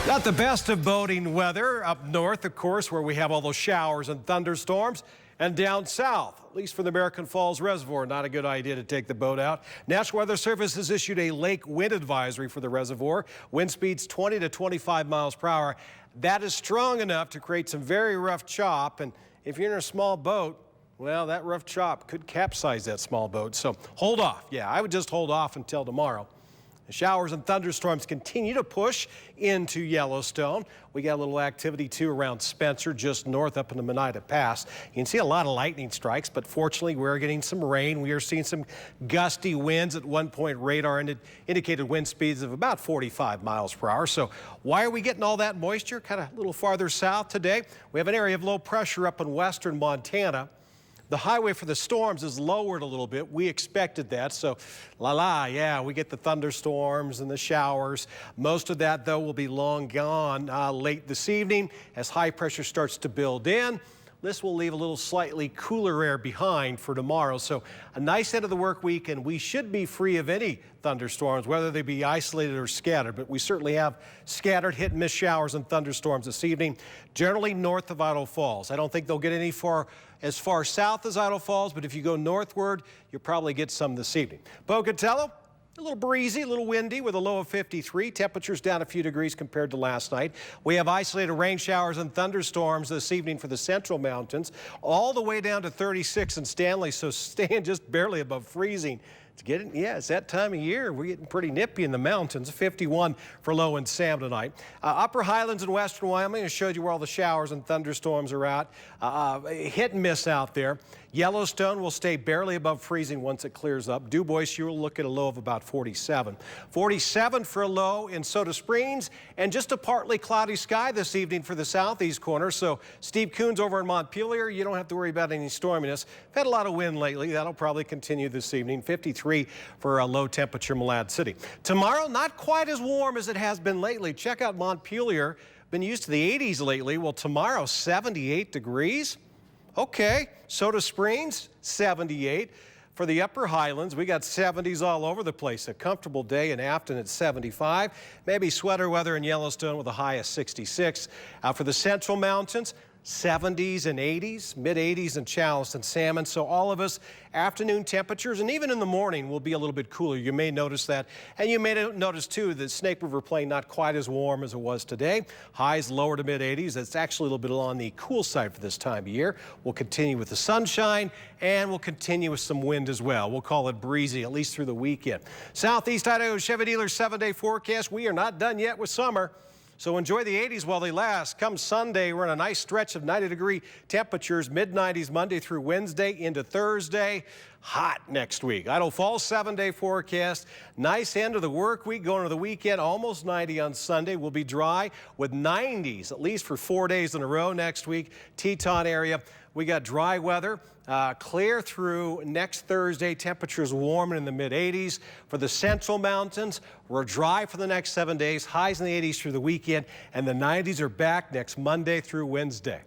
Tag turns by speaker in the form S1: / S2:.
S1: Not the best of boating weather up north, of course, where we have all those showers and thunderstorms, and down south, at least for the American Falls Reservoir, not a good idea to take the boat out. National Weather Service has issued a lake wind advisory for the reservoir. Wind speeds 20 to 25 miles per hour. That is strong enough to create some very rough chop, and if you're in a small boat, well, that rough chop could capsize that small boat. So hold off. Yeah, I would just hold off until tomorrow. The showers and thunderstorms continue to push into Yellowstone. We got a little activity too around Spencer, just north up in the Monida Pass. You can see a lot of lightning strikes, but fortunately we're getting some rain. We are seeing some gusty winds. At one point, radar indicated wind speeds of about 45 miles per hour. So why are we getting all that moisture? Kind of a little farther south today. We have an area of low pressure up in western Montana. The highway for the storms is lowered a little bit. We expected that, so yeah, we get the thunderstorms and the showers. Most of that, though, will be long gone late this evening as high pressure starts to build in. This will leave a little slightly cooler air behind for tomorrow. So a nice end of the work week, and we should be free of any thunderstorms, whether they be isolated or scattered. But we certainly have scattered hit and miss showers and thunderstorms this evening, generally north of Idaho Falls. I don't think they'll get as far south as Idaho Falls, but if you go northward, you'll probably get some this evening. Pocatello, a little breezy, a little windy with a low of 53. Temperatures down a few degrees compared to last night. We have isolated rain showers and thunderstorms this evening for the central mountains, all the way down to 36 in Stanley, so staying just barely above freezing. It's that time of year. We're getting pretty nippy in the mountains. 51 for low in Sam tonight. Upper Highlands in western Wyoming, I showed you where all the showers and thunderstorms are at. Hit and miss out there. Yellowstone will stay barely above freezing once it clears up. Du Bois, you'll look at a low of about 47. 47 for a low in Soda Springs, and just a partly cloudy sky this evening for the southeast corner. So Steve Coons over in Montpelier, you don't have to worry about any storminess. We've had a lot of wind lately. That'll probably continue this evening. 53 for a low temperature Malad City. Tomorrow, not quite as warm as it has been lately. Check out Montpelier. Been used to the 80s lately. Well, tomorrow, 78 degrees. Okay, Soda Springs, 78. For the Upper Highlands, we got 70s all over the place. A comfortable day in Afton at 75. Maybe sweater weather in Yellowstone with a high of 66. For the Central Mountains, 70s and 80s, mid-80s in Chalice and Salmon. So all of us, afternoon temperatures, and even in the morning will be a little bit cooler. You may notice that. And you may notice, too, that Snake River Plain not quite as warm as it was today. Highs lower to mid-80s. That's actually a little bit on the cool side for this time of year. We'll continue with the sunshine, and we'll continue with some wind as well. We'll call it breezy, at least through the weekend. Southeast Idaho Chevy Dealer 7-day forecast. We are not done yet with summer. So enjoy the 80s while they last. Come Sunday, we're in a nice stretch of 90-degree temperatures, mid-90s Monday through Wednesday into Thursday. Hot next week. Idaho Falls 7-day forecast. Nice end of the work week going into the weekend. Almost 90 on Sunday. Will be dry with 90s at least for 4 days in a row next week. Teton area. We got dry weather. Clear through next Thursday. Temperatures warm in the mid-80s. For the Central Mountains, we're dry for the next 7 days. Highs in the 80s through the weekend. And the 90s are back next Monday through Wednesday.